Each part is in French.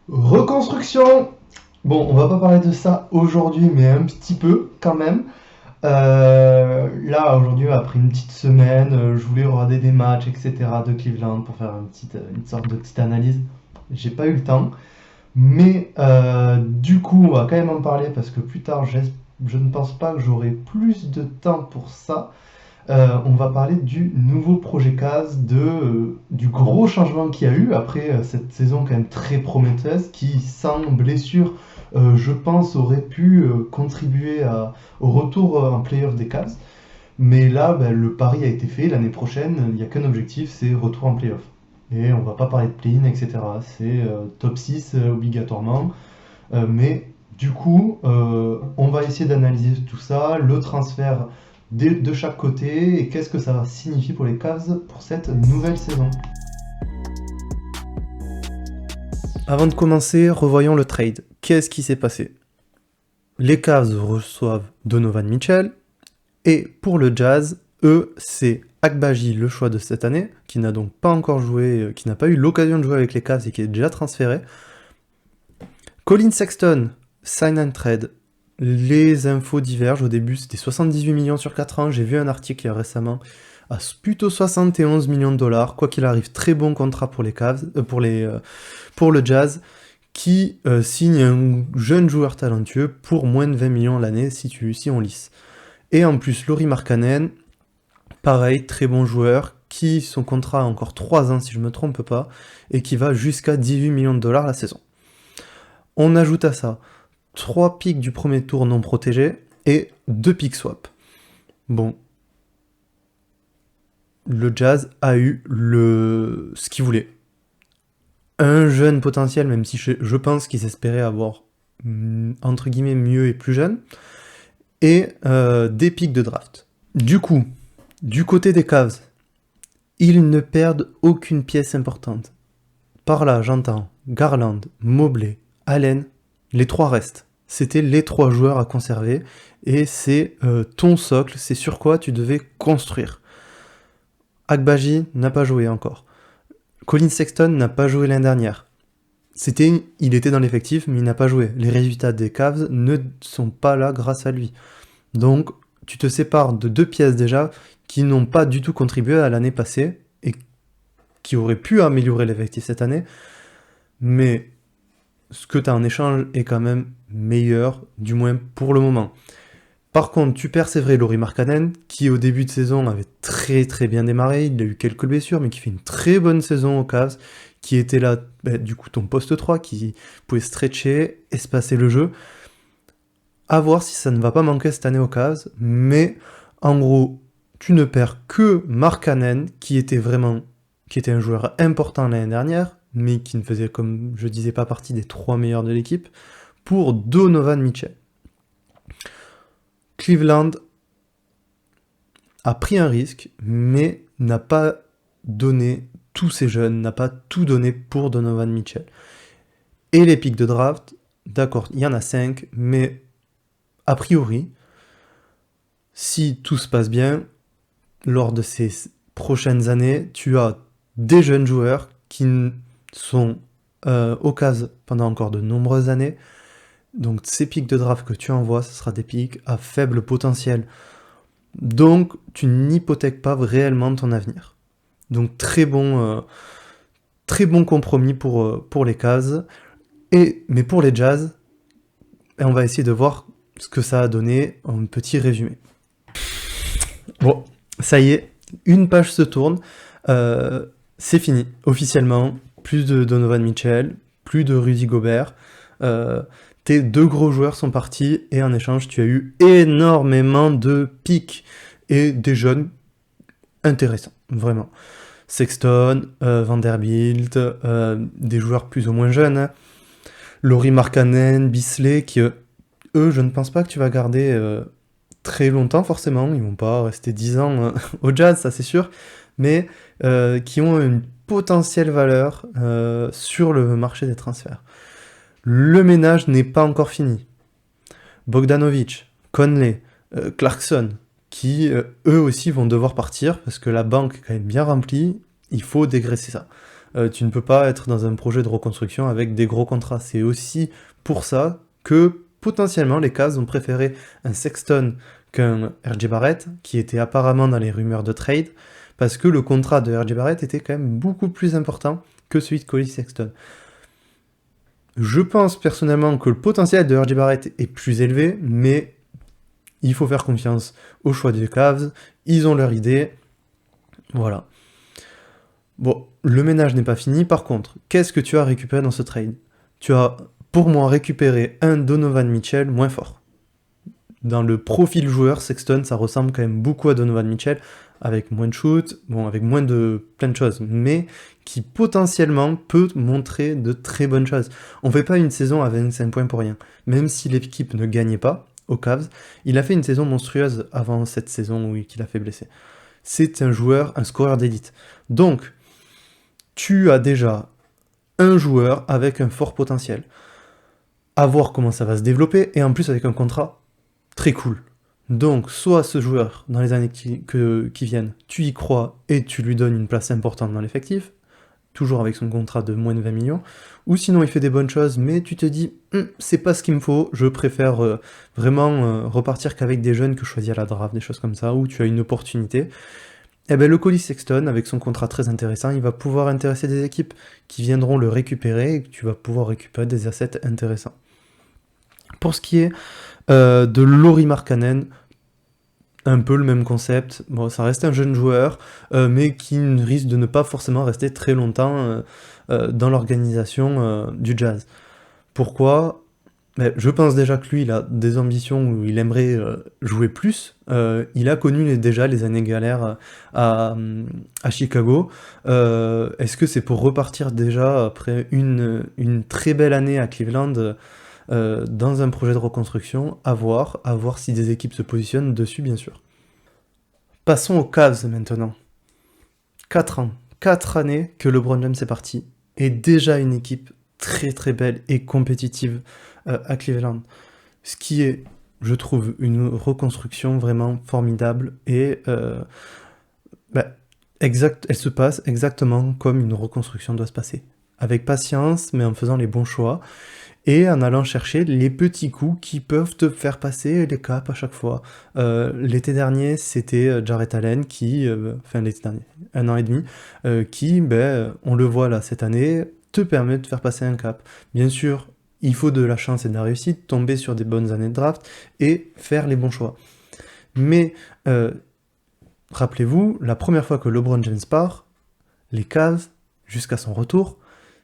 Reconstruction. Bon, on va pas parler de ça aujourd'hui, mais un petit peu quand même. Là, aujourd'hui, après une petite semaine, je voulais regarder des matchs, etc. de Cleveland pour faire une sorte de petite analyse. J'ai pas eu le temps, mais du coup, on va quand même en parler parce que plus tard, je ne pense pas que j'aurai plus de temps pour ça. On va parler du nouveau projet Cavs, du gros changement qu'il y a eu après cette saison quand même très prometteuse qui, sans blessure, je pense, aurait pu contribuer au retour en playoff des Cavs. Mais là, ben, le pari a été fait. L'année prochaine, il n'y a qu'un objectif, c'est retour en playoff. Et on va pas parler de play-in, etc. C'est top 6 obligatoirement. Mais du coup, on va essayer d'analyser tout ça, le transfert de chaque côté et qu'est-ce que ça signifie pour les Cavs pour cette nouvelle saison. Avant de commencer, revoyons le trade. Qu'est-ce qui s'est passé? Les Cavs reçoivent Donovan Mitchell, et pour le Jazz, eux, c'est Agbaji, le choix de cette année, qui n'a donc pas encore joué, qui n'a pas eu l'occasion de jouer avec les Cavs et qui est déjà transféré. Colin Sexton, sign and trade. Les infos divergent. Au début, c'était 78 millions sur 4 ans. J'ai vu un article il y a récemment à plutôt 71 millions de dollars. Quoi qu'il arrive, très bon contrat pour les Cavs, pour le Jazz, qui signe un jeune joueur talentueux pour moins de 20 millions l'année si on lisse. Et en plus, Lauri Markkanen, pareil, très bon joueur, qui son contrat a encore 3 ans si je ne me trompe pas, et qui va jusqu'à 18 millions de dollars la saison. On ajoute à ça 3 picks du premier tour non protégés et 2 picks swap. Bon, le Jazz a eu ce qu'il voulait. Un jeune potentiel, même si je pense qu'ils espéraient avoir entre guillemets mieux et plus jeune, et des picks de draft. Du coup, du côté des Cavs, ils ne perdent aucune pièce importante. Par là, j'entends Garland, Mobley, Allen, les 3 restent. C'était les 3 joueurs à conserver, et c'est ton socle, c'est sur quoi tu devais construire. Agbaji n'a pas joué encore. Colin Sexton n'a pas joué l'année dernière. Il était dans l'effectif, mais il n'a pas joué. Les résultats des Cavs ne sont pas là grâce à lui. Donc, tu te sépares de 2 pièces déjà qui n'ont pas du tout contribué à l'année passée et qui auraient pu améliorer l'effectif cette année. Mais ce que tu as en échange est quand même meilleur, du moins pour le moment. Par contre, tu perds, c'est vrai, Lauri Markkanen, qui au début de saison avait très très bien démarré, il a eu quelques blessures, mais qui fait une très bonne saison aux Cavs, qui était là, du coup, ton poste 3, qui pouvait stretcher, espacer le jeu. À voir si ça ne va pas manquer cette année aux Cavs, mais en gros, tu ne perds que Markkanen, qui était un joueur important l'année dernière, mais qui ne faisait, comme je disais, pas partie des 3 meilleurs de l'équipe, pour Donovan Mitchell. Cleveland a pris un risque, mais n'a pas donné tous ses jeunes, n'a pas tout donné pour Donovan Mitchell. Et les picks de draft, d'accord, il y en a 5, mais a priori, si tout se passe bien, lors de ces prochaines années, tu as des jeunes joueurs qui sont au Cavs pendant encore de nombreuses années. Donc ces pics de draft que tu envoies, ce sera des pics à faible potentiel. Donc tu n'hypothèques pas réellement ton avenir. Donc très bon compromis pour les Cavs. Mais pour les Jazz, on va essayer de voir ce que ça a donné en petit résumé. Bon, ça y est, une page se tourne. C'est fini, officiellement. Plus de Donovan Mitchell, plus de Rudy Gobert. Tes 2 gros joueurs sont partis et en échange, tu as eu énormément de pics et des jeunes intéressants, vraiment. Sexton, Vanderbilt, des joueurs plus ou moins jeunes. Hein. Lauri Markkanen, Bisley, qui eux, je ne pense pas que tu vas garder très longtemps forcément. Ils vont pas rester 10 ans au Jazz, ça c'est sûr. Mais qui ont une potentielle valeur sur le marché des transferts. Le ménage n'est pas encore fini. Bogdanovic, Conley, Clarkson, qui eux aussi vont devoir partir parce que la banque est quand même bien remplie, il faut dégraisser ça. Tu ne peux pas être dans un projet de reconstruction avec des gros contrats. C'est aussi pour ça que potentiellement les Cavs ont préféré un Sexton qu'un R.J. Barrett, qui était apparemment dans les rumeurs de trade, parce que le contrat de R.J. Barrett était quand même beaucoup plus important que celui de Colin Sexton. Je pense personnellement que le potentiel de R.J. Barrett est plus élevé, mais il faut faire confiance au choix des Cavs. Ils ont leur idée. Voilà. Bon, le ménage n'est pas fini. Par contre, qu'est-ce que tu as récupéré dans ce trade? Tu as, pour moi, récupéré un Donovan Mitchell moins fort. Dans le profil joueur, Sexton, ça ressemble quand même beaucoup à Donovan Mitchell, avec moins de shoot, bon, avec moins de plein de choses, mais qui potentiellement peut montrer de très bonnes choses. On fait pas une saison à 25 points pour rien. Même si l'équipe ne gagnait pas, aux Cavs, il a fait une saison monstrueuse avant cette saison où qu'il a fait blesser. C'est un joueur, un scoreur d'élite. Donc, tu as déjà un joueur avec un fort potentiel. À voir comment ça va se développer, et en plus avec un contrat très cool. Donc, soit ce joueur, dans les années qui viennent, tu y crois et tu lui donnes une place importante dans l'effectif, toujours avec son contrat de moins de 20 millions, ou sinon il fait des bonnes choses, mais tu te dis, c'est pas ce qu'il me faut, je préfère vraiment repartir qu'avec des jeunes que je choisis à la draft, des choses comme ça, où tu as une opportunité. Eh ben, le Colin Sexton, avec son contrat très intéressant, il va pouvoir intéresser des équipes qui viendront le récupérer, et tu vas pouvoir récupérer des assets intéressants. Pour ce qui est de Lauri Markkanen, un peu le même concept. Bon, ça reste un jeune joueur, mais qui risque de ne pas forcément rester très longtemps dans l'organisation du Jazz. Pourquoi? Je pense déjà que lui, il a des ambitions où il aimerait jouer plus. Il a connu déjà les années galères à Chicago. Est-ce que c'est pour repartir déjà après une très belle année à Cleveland dans un projet de reconstruction? À voir si des équipes se positionnent dessus, bien sûr. Passons aux Cavs maintenant. 4 ans, 4 années que LeBron James est parti, et déjà une équipe très très belle et compétitive à Cleveland. Ce qui est, je trouve, une reconstruction vraiment formidable et elle se passe exactement comme une reconstruction doit se passer. Avec patience, mais en faisant les bons choix et en allant chercher les petits coups qui peuvent te faire passer les caps à chaque fois. L'été dernier, c'était Jarrett Allen enfin l'été dernier, 1 an et demi, qui, on le voit là cette année, te permet de faire passer un cap. Bien sûr, il faut de la chance et de la réussite, tomber sur des bonnes années de draft et faire les bons choix. Mais rappelez-vous, la première fois que LeBron James part, les Cavs, jusqu'à son retour,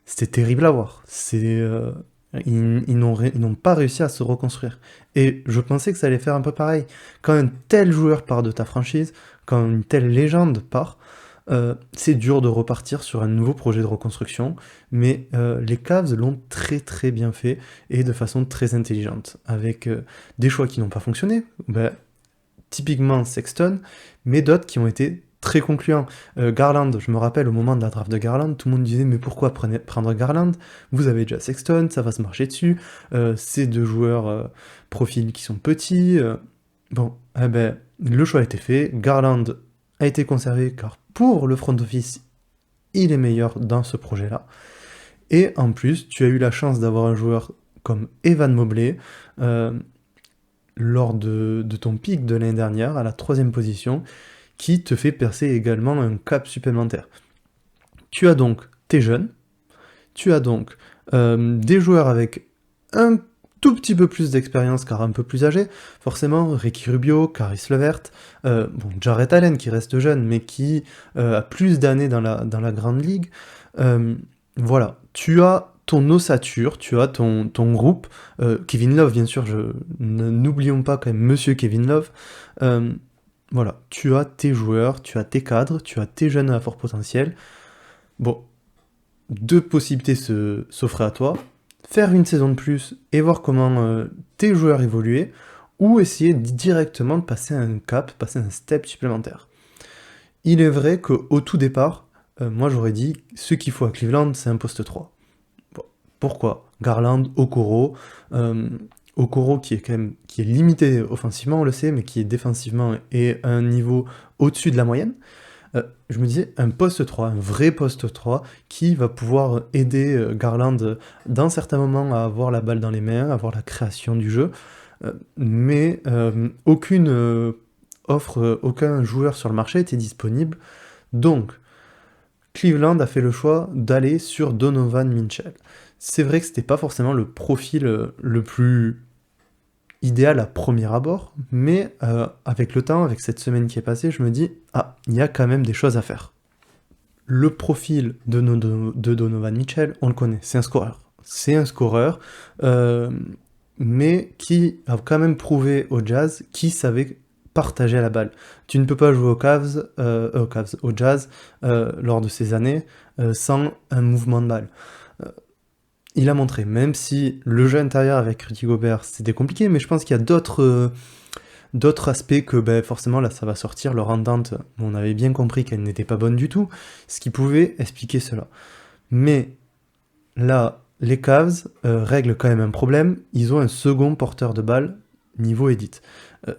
c'était terrible à voir. Ils n'ont pas réussi à se reconstruire. Et je pensais que ça allait faire un peu pareil. Quand un tel joueur part de ta franchise, quand une telle légende part, c'est dur de repartir sur un nouveau projet de reconstruction, mais les Cavs l'ont très très bien fait et de façon très intelligente, avec des choix qui n'ont pas fonctionné, typiquement Sexton, mais d'autres qui ont été très concluants. Garland, je me rappelle au moment de la draft de Garland, tout le monde disait mais pourquoi prendre Garland? Vous avez déjà Sexton, ça va se marcher dessus, c'est 2 joueurs profils qui sont petits. Le choix a été fait, Garland a été conservé car pour le front office, il est meilleur dans ce projet-là. Et en plus, tu as eu la chance d'avoir un joueur comme Evan Mobley lors de ton pic de l'année dernière, à la 3e position, qui te fait percer également un cap supplémentaire. Tu as donc tes jeunes, tu as donc des joueurs avec un tout petit peu plus d'expérience car un peu plus âgés, forcément, Ricky Rubio, Caris LeVert, Jarrett Allen qui reste jeune mais qui a plus d'années dans la grande ligue. Voilà, tu as ton ossature, tu as ton groupe, Kevin Love bien sûr, n'oublions pas quand même Monsieur Kevin Love. Voilà, tu as tes joueurs, tu as tes cadres, tu as tes jeunes à fort potentiel. Bon, 2 possibilités s'offraient à toi. Faire une saison de plus et voir comment tes joueurs évoluaient, ou essayer directement de passer un cap, passer un step supplémentaire. Il est vrai qu'au tout départ, moi j'aurais dit, ce qu'il faut à Cleveland, c'est un poste 3. Bon, pourquoi? Garland, Okoro, Okoro qui est limité offensivement, on le sait, mais qui est défensivement et à un niveau au-dessus de la moyenne. Je me disais, un poste 3, un vrai poste 3, qui va pouvoir aider Garland dans certains moments à avoir la balle dans les mains, à avoir la création du jeu, mais aucun joueur sur le marché était disponible. Donc, Cleveland a fait le choix d'aller sur Donovan Mitchell. C'est vrai que c'était pas forcément le profil le plus idéal à premier abord, mais avec le temps, avec cette semaine qui est passée, je me dis, ah, il y a quand même des choses à faire. Le profil de Donovan Mitchell, on le connaît, c'est un scoreur. C'est un scoreur, mais qui a quand même prouvé au Jazz qu'il savait partager la balle. Tu ne peux pas jouer au Jazz, lors de ces années, sans un mouvement de balle. Il a montré, même si le jeu intérieur avec Rudy Gobert, c'était compliqué, mais je pense qu'il y a d'autres aspects que forcément là ça va sortir, leur entente, on avait bien compris qu'elle n'était pas bonne du tout, ce qui pouvait expliquer cela. Mais là, les Cavs règlent quand même un problème, ils ont un second porteur de balle niveau Edit.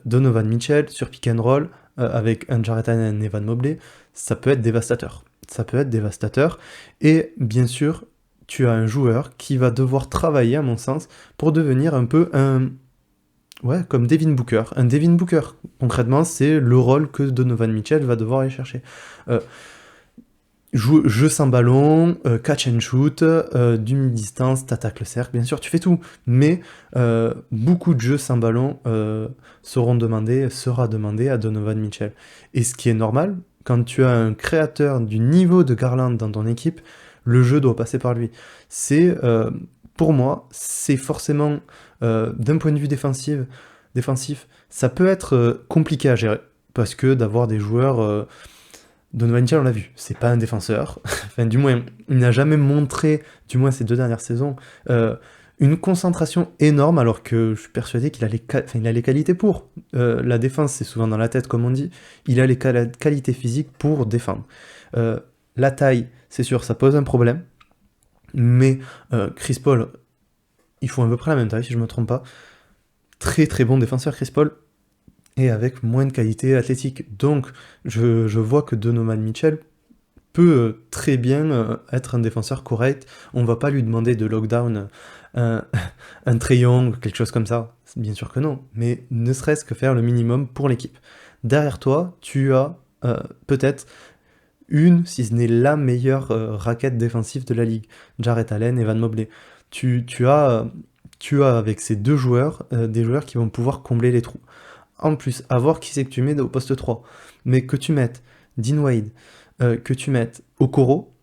Donovan Mitchell sur pick and roll avec un Jarrett Allen et Evan Mobley, ça peut être dévastateur. Ça peut être dévastateur, et bien sûr, tu as un joueur qui va devoir travailler, à mon sens, pour devenir un peu un... Ouais, comme Devin Booker. Un Devin Booker, concrètement, c'est le rôle que Donovan Mitchell va devoir aller chercher. Jeu sans ballon, catch and shoot, du mi-distance, t'attaques le cercle, bien sûr, tu fais tout. Mais beaucoup de jeux sans ballon sera demandé à Donovan Mitchell. Et ce qui est normal, quand tu as un créateur du niveau de Garland dans ton équipe, le jeu doit passer par lui. Pour moi, c'est forcément, d'un point de vue défensif, ça peut être compliqué à gérer. Parce que d'avoir des joueurs... Donovan Mitchell, on l'a vu, c'est pas un défenseur. Enfin, du moins, il n'a jamais montré, du moins ces 2 dernières saisons, une concentration énorme, alors que je suis persuadé qu'il a les qualités pour. La défense, c'est souvent dans la tête, comme on dit. Il a les qualités physiques pour défendre. La taille, c'est sûr, ça pose un problème. Mais Chris Paul, ils font à peu près la même taille, si je me trompe pas. Très très bon défenseur, Chris Paul, et avec moins de qualité athlétique. Donc, je vois que Donovan Mitchell peut très bien être un défenseur correct. On va pas lui demander de lockdown un Trae Young, quelque chose comme ça. Bien sûr que non, mais ne serait-ce que faire le minimum pour l'équipe. Derrière toi, tu as peut-être si ce n'est la meilleure raquette défensive de la ligue. Jarrett Allen et Evan Mobley. Tu as avec ces 2 joueurs, des joueurs qui vont pouvoir combler les trous. En plus, à voir qui c'est que tu mets au poste 3. Mais que tu mettes Dean Wade, que tu mettes Okoro,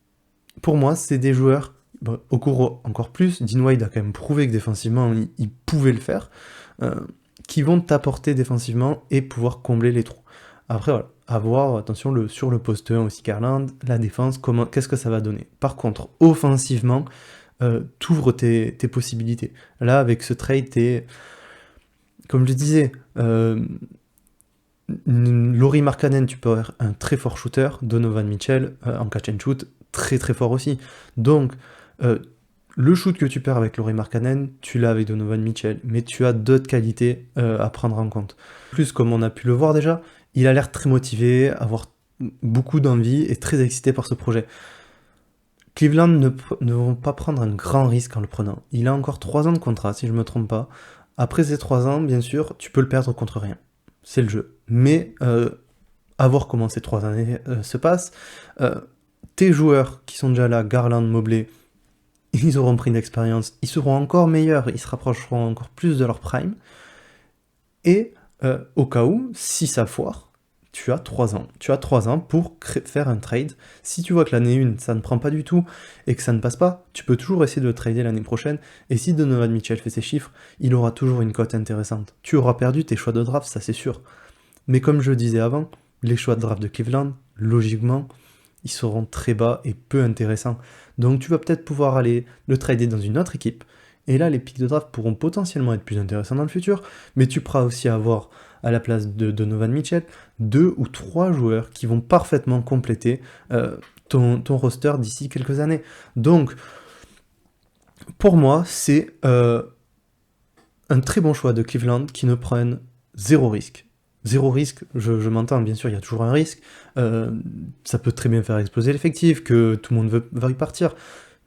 pour moi, c'est des joueurs... Bon, Okoro encore plus, Dean Wade a quand même prouvé que défensivement, il pouvait le faire, qui vont t'apporter défensivement et pouvoir combler les trous. Après, voilà, à voir, attention, sur le poste 1 aussi, Garland, la défense, qu'est-ce que ça va donner. Par contre, offensivement, t'ouvres tes possibilités. Là, avec ce trade, comme je disais, Lauri Markkanen, tu peux avoir un très fort shooter, Donovan Mitchell, en catch and shoot, très très fort aussi. Donc, le shoot que tu perds avec Lauri Markkanen, tu l'as avec Donovan Mitchell, mais tu as d'autres qualités à prendre en compte. Plus, comme on a pu le voir déjà, il a l'air très motivé, avoir beaucoup d'envie et très excité par ce projet. Cleveland ne vont pas prendre un grand risque en le prenant. Il a encore 3 ans de contrat, si je ne me trompe pas. Après ces 3 ans, bien sûr, tu peux le perdre contre rien. C'est le jeu. Mais à voir comment ces 3 années se passent. Tes joueurs qui sont déjà là, Garland, Mobley, ils auront pris de l'expérience, ils seront encore meilleurs, ils se rapprocheront encore plus de leur prime. Et au cas où, si ça foire, tu as 3 ans. Tu as 3 ans pour faire un trade. Si tu vois que l'année 1, ça ne prend pas du tout et que ça ne passe pas, tu peux toujours essayer de le trader l'année prochaine. Et si Donovan Mitchell fait ses chiffres, il aura toujours une cote intéressante. Tu auras perdu tes choix de draft, ça c'est sûr. Mais comme je disais avant, les choix de draft de Cleveland, logiquement, ils seront très bas et peu intéressants. Donc tu vas peut-être pouvoir aller le trader dans une autre équipe. Et là, les picks de draft pourront potentiellement être plus intéressants dans le futur. Mais tu pourras aussi avoir, à la place de Donovan Mitchell, 2 ou 3 joueurs qui vont parfaitement compléter ton roster d'ici quelques années. Donc, pour moi, c'est un très bon choix de Cleveland qui ne prennent 0 risque. zéro risque, je m'entends, bien sûr, il y a toujours un risque. Ça peut très bien faire exploser l'effectif, que tout le monde va y partir.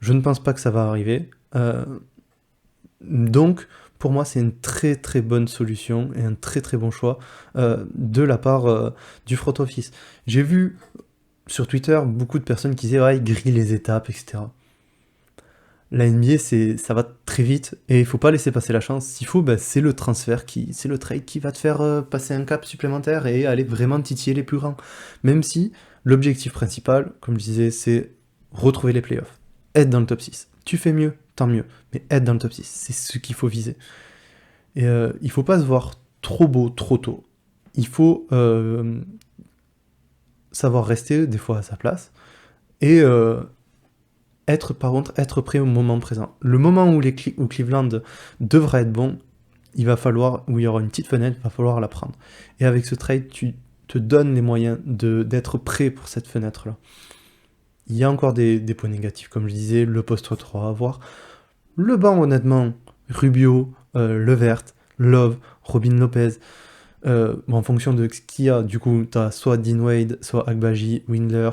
Je ne pense pas que ça va arriver. Donc, pour moi, c'est une très très bonne solution et un très très bon choix de la part du front office. J'ai vu sur Twitter beaucoup de personnes qui disaient ouais, ils grillent les étapes, etc. La NBA, ça va très vite et il faut pas laisser passer la chance. S'il faut, bah, c'est le transfert, c'est le trade qui va te faire passer un cap supplémentaire et aller vraiment titiller les plus grands. Même si l'objectif principal, comme je disais, c'est retrouver les playoffs, être dans le top 6. Tu fais mieux, tant mieux, mais être dans le top 6, c'est ce qu'il faut viser. Et il faut pas se voir trop beau trop tôt. Il faut savoir rester des fois à sa place et par contre, être prêt au moment présent. Le moment où Cleveland devra être bon, où il y aura une petite fenêtre, il va falloir la prendre. Et avec ce trade, tu te donnes les moyens d'être prêt pour cette fenêtre-là. Il y a encore des points négatifs, comme je disais, le poste 3 à voir. Le banc, honnêtement, Rubio, Levert, Love, Robin Lopez, en fonction de ce qu'il y a, du coup, t'as soit Dean Wade, soit Agbaji, Windler,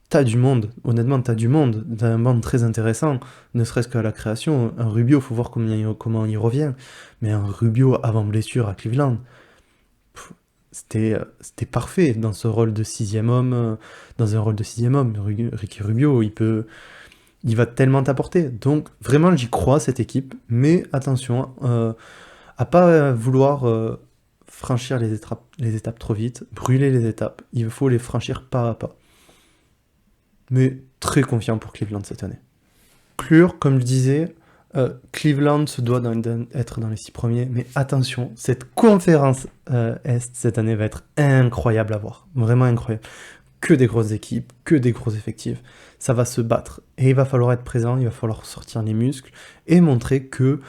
t'as du monde, honnêtement, t'as un banc très intéressant, ne serait-ce qu'à la création. Un Rubio, faut voir comment il revient, mais un Rubio avant blessure à Cleveland, c'était parfait dans ce rôle de sixième homme, dans un rôle de sixième homme. Ricky Rubio, il va tellement t'apporter. Donc vraiment, j'y crois cette équipe, mais attention à pas vouloir franchir les étapes trop vite, brûler les étapes. Il faut les franchir pas à pas. Mais très confiant pour Cleveland cette année. Conclure, comme je disais, Cleveland se doit être dans les 6 premiers, mais attention, cette conférence Est cette année va être incroyable à voir, vraiment incroyable. Que des grosses équipes, que des gros effectifs, ça va se battre. Et il va falloir être présent, il va falloir sortir les muscles et montrer que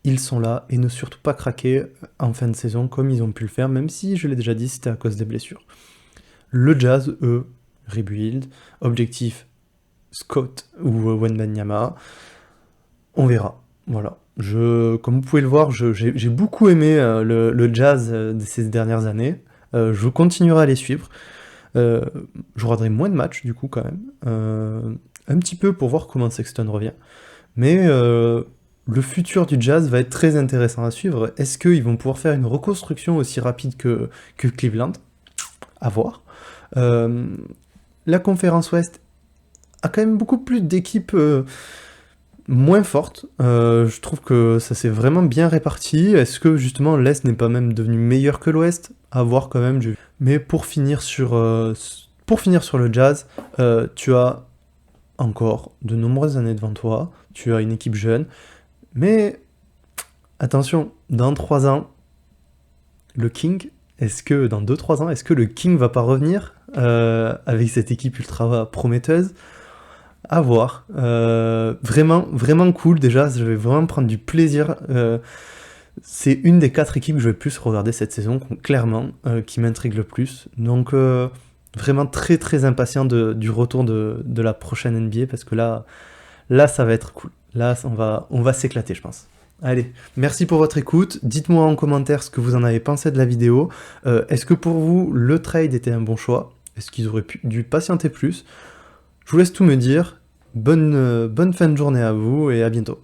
ils sont là et ne surtout pas craquer en fin de saison comme ils ont pu le faire, même si, je l'ai déjà dit, c'était à cause des blessures. Le Jazz, eux, rebuild, objectif Scott ou Wembanyama, on verra. Voilà. Comme vous pouvez le voir, j'ai beaucoup aimé le Jazz de ces dernières années. Je continuerai à les suivre. Je regarderai moins de matchs du coup quand même. Un petit peu pour voir comment Sexton revient. Mais le futur du Jazz va être très intéressant à suivre. Est-ce qu'ils vont pouvoir faire une reconstruction aussi rapide que Cleveland? À voir. La conférence Ouest a quand même beaucoup plus d'équipes moins fortes. Je trouve que ça s'est vraiment bien réparti. Est-ce que justement l'Est n'est pas même devenu meilleur que l'Ouest? À voir quand même. Mais pour finir sur le Jazz, tu as encore de nombreuses années devant toi. Tu as une équipe jeune. Mais attention, dans 3 ans, le King, dans 2-3 ans, est-ce que le King va pas revenir avec cette équipe ultra prometteuse? À voir. Vraiment, vraiment cool déjà. Je vais vraiment prendre du plaisir. C'est une des 4 équipes que je vais plus regarder cette saison, clairement, qui m'intrigue le plus. Donc, vraiment très très impatient du retour de la prochaine NBA parce que là, ça va être cool. Là, on va s'éclater, je pense. Allez, merci pour votre écoute. Dites-moi en commentaire ce que vous en avez pensé de la vidéo. Est-ce que pour vous, le trade était un bon choix? Est-ce qu'ils auraient dû patienter plus? Je vous laisse tout me dire. Bonne fin de journée à vous et à bientôt.